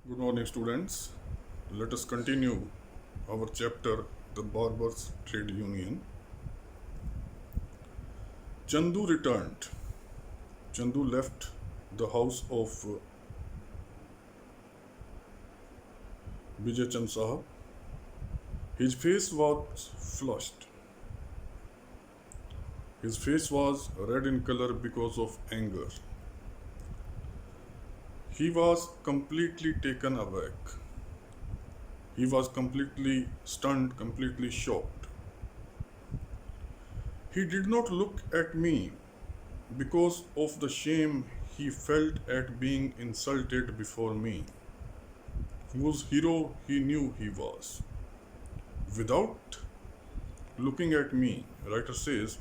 Good morning, students. Let us continue our chapter, The Barbers Trade Union. Chandu returned. Chandu left the house of Vijay Chand Sahab. His face was flushed. His face was red in color because of anger. He was completely taken aback. He was completely stunned, completely shocked. He did not look at me because of the shame he felt at being insulted before me, whose hero he knew he was. Without looking at me, writer says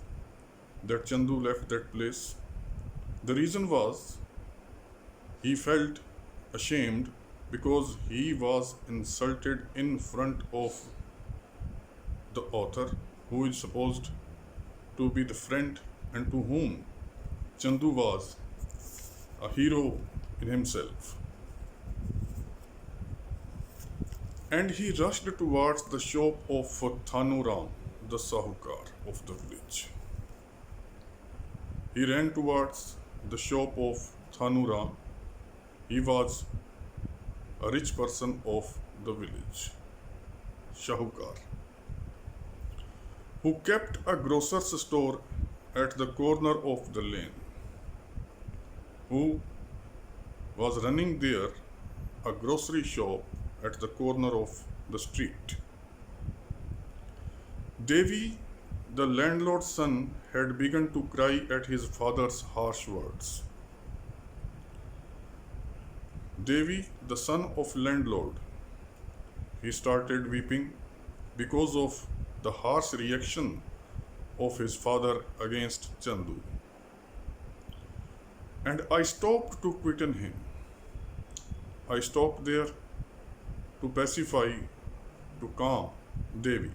that Chandu left that place. The reason was he felt ashamed because he was insulted in front of the author, who is supposed to be the friend and to whom Chandu was a hero in himself. And he rushed towards the shop of Thanu Ram, the Sahukar of the village. He ran towards the shop of Thanu Ram. He was a rich person of the village, Shahukar, who kept a grocer's store at the corner of the lane, who was running there a grocery shop at the corner of the street. Devi, the landlord's son, had begun to cry at his father's harsh words. Devi, the son of landlord, he started weeping because of the harsh reaction of his father against Chandu. And I stopped to quieten him. I stopped there to pacify, to calm Devi.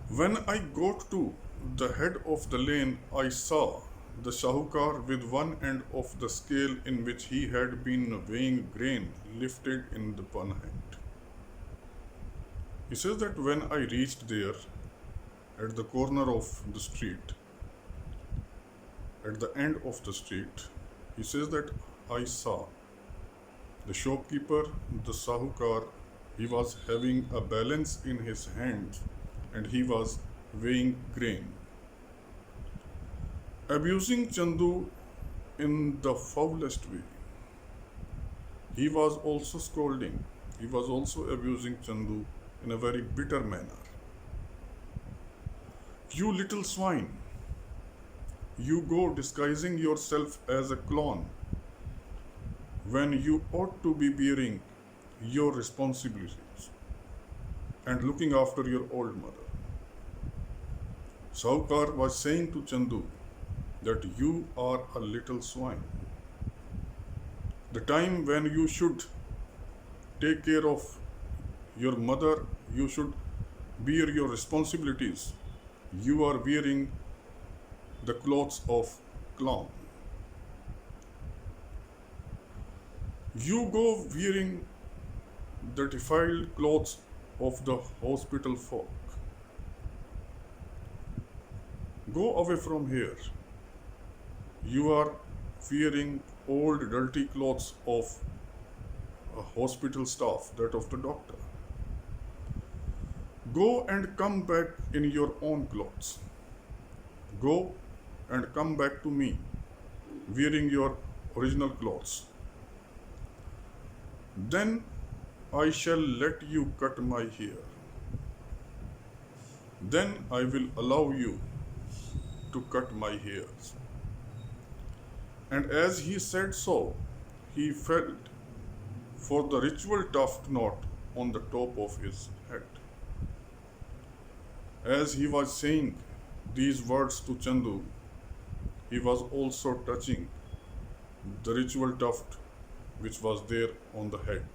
When I got to the head of the lane, I saw the Shahukar with one end of the scale in which he had been weighing grain lifted in the one hand. He says that when I reached there at the corner of the street, at the end of the street, he says that I saw the shopkeeper, the Sahukar, he was having a balance in his hand and he was weighing grain, abusing Chandu in the foulest way. He was also scolding, he was also abusing Chandu in a very bitter manner. You little swine, you go disguising yourself as a clown when you ought to be bearing your responsibilities and looking after your old mother. Sahukar was saying to Chandu that you are a little swine. The time when you should take care of your mother, you should bear your responsibilities, you are wearing the clothes of clown. You go wearing the defiled clothes of the hospital folk. Go away from here. You are wearing old dirty clothes of a hospital staff, that of the doctor. Go and come back in your own clothes. Go and come back to me wearing your original clothes. Then I shall let you cut my hair. Then I will allow you to cut my hairs. And as he said so, he felt for the ritual tuft knot on the top of his head. As he was saying these words to Chandu, he was also touching the ritual tuft which was there on the head.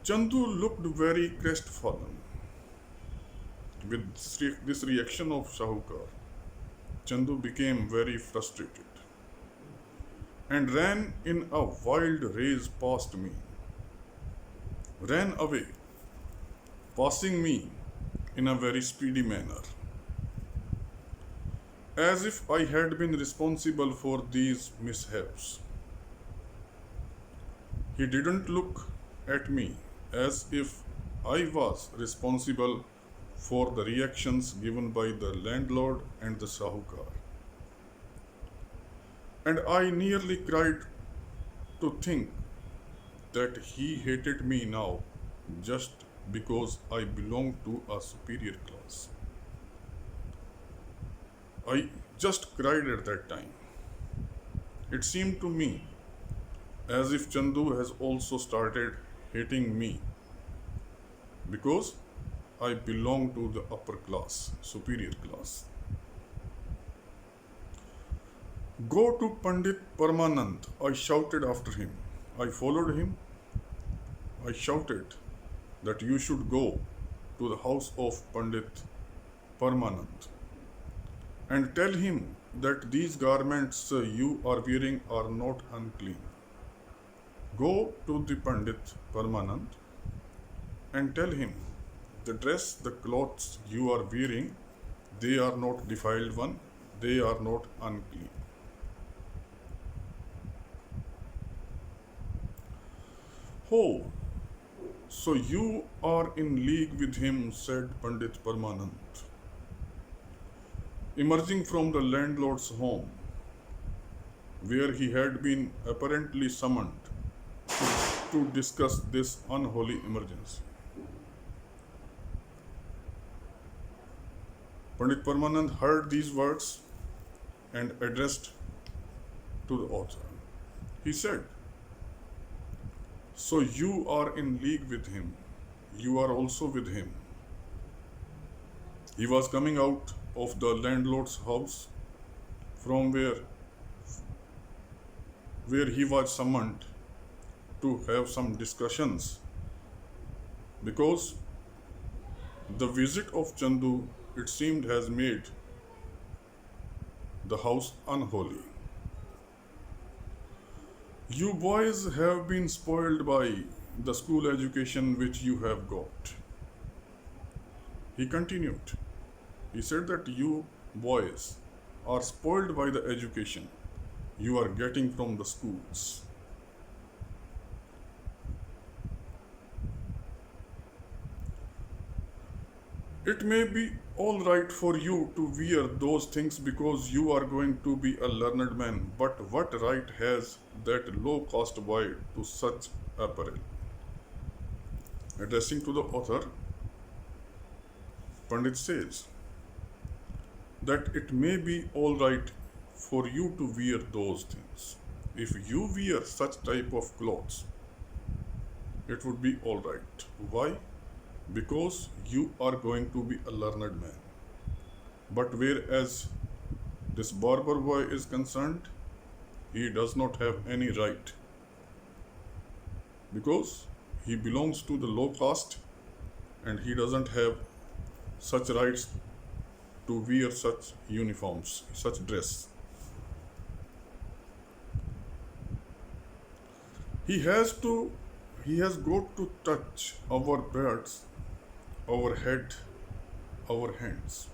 Chandu looked very crestfallen with this reaction of Shahukar. Chandu became very frustrated and ran in a wild race past me, ran away, passing me in a very speedy manner, as if I had been responsible for these mishaps. He didn't look at me as if I was responsible for the reactions given by the landlord and the Sahukar. And I nearly cried to think that he hated me now just because I belonged to a superior class. I just cried at that time. It seemed to me as if Chandu has also started hating me because I belong to the upper class, superior class. Go to Pandit Paramanand, I shouted after him. I followed him. I shouted that you should go to the house of Pandit Paramanand and tell him that these garments you are wearing are not unclean. Go to the Pandit Paramanand and tell him the dress, the clothes you are wearing, they are not defiled one, they are not unclean. Oh, so you are in league with him, said Pandit Paramanand, emerging from the landlord's home, where he had been apparently summoned to discuss this unholy emergency. Pandit Paramanand heard these words and addressed to the author. He said, so you are in league with him. You are also with him. He was coming out of the landlord's house from where he was summoned to have some discussions because the visit of Chandu, it seemed, has made the house unholy. You boys have been spoiled by the school education which you have got. He continued. He said that you boys are spoiled by the education you are getting from the schools. It may be all right for you to wear those things because you are going to be a learned man, but what right has that low-caste boy to such apparel? Addressing to the author, Pandit says that it may be all right for you to wear those things. If you wear such type of clothes, it would be all right. Why? Because you are going to be a learned man. But whereas this barber boy is concerned, he does not have any right because he belongs to the low caste and he doesn't have such rights to wear such uniforms, such dress. He has got to touch our beards, our head, our hands.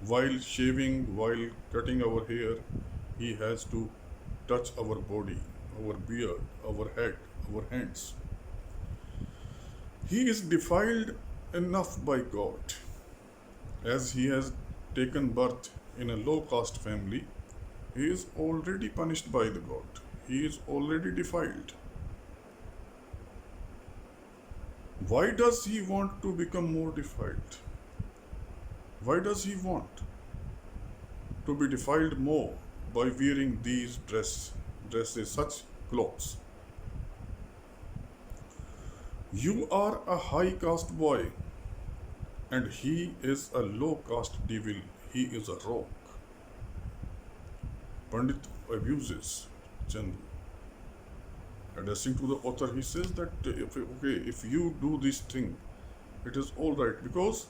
While shaving, while cutting our hair, he has to touch our body, our beard, our head, our hands. He is defiled enough by God. As he has taken birth in a low caste family, he is already punished by the God. He is already defiled. Why does he want to become more defiled? Why does he want to be defiled more by wearing these dresses, such clothes? You are a high caste boy and he is a low caste devil. He is a rogue. Pandit abuses Chandu. Addressing to the author, he says that if you do this thing, it is all right because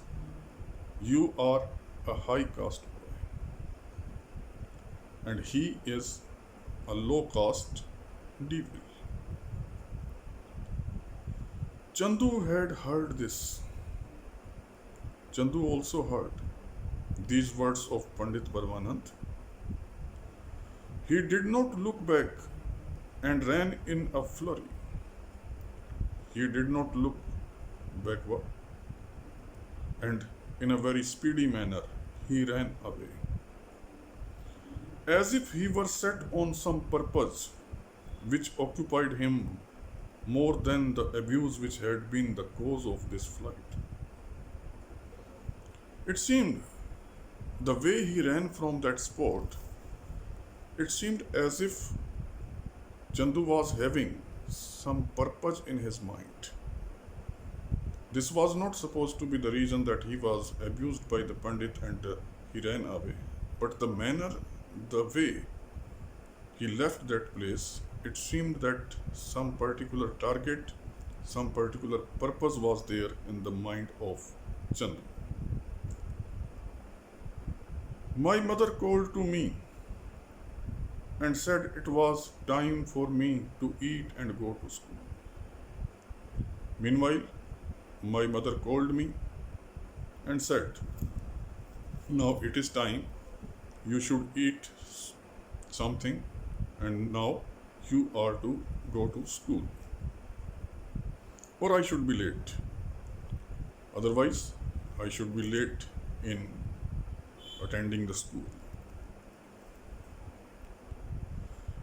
you are a high caste boy. and he is a low caste devil. Chandu had heard this. Chandu also heard these words of Pandit Parmanand. He did not look back and ran in a flurry. He did not look backward, and in a very speedy manner he ran away, as if he were set on some purpose which occupied him more than the abuse which had been the cause of this flight. It seemed, the way he ran from that spot, it seemed as if Chandu was having some purpose in his mind. This was not supposed to be the reason that he was abused by the Pandit and he ran away. But the manner, the way he left that place, it seemed that some particular target, some particular purpose was there in the mind of Chandu. My mother called to me and said it was time for me to eat and go to school. Meanwhile, my mother called me and said, now it is time, you should eat something, and now you are to go to school, or I should be late. Otherwise, I should be late in attending the school.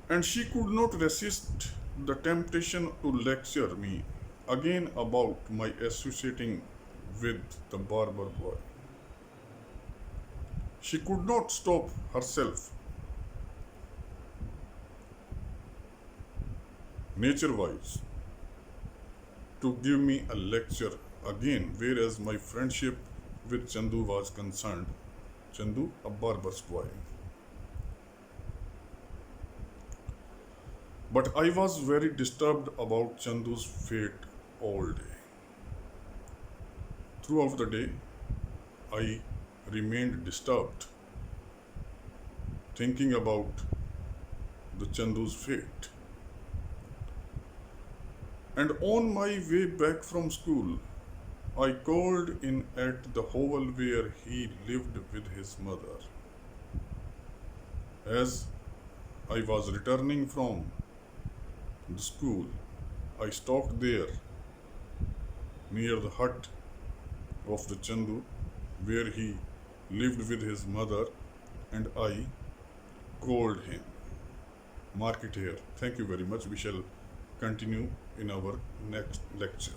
And she could not resist the temptation to lecture me again about my associating with the barber boy. She could not stop herself, nature-wise, to give me a lecture again, whereas my friendship with Chandu was concerned. Chandu, a barber's boy. But I was very disturbed about Chandu's fate all day. Throughout the day, I remained disturbed, thinking about the Chandu's fate. And on my way back from school, I called in at the hovel where he lived with his mother. As I was returning from the school, I stopped there near the hut of the Chandu where he lived with his mother, and I called him. Mark it here. Thank you very much. We shall continue in our next lecture.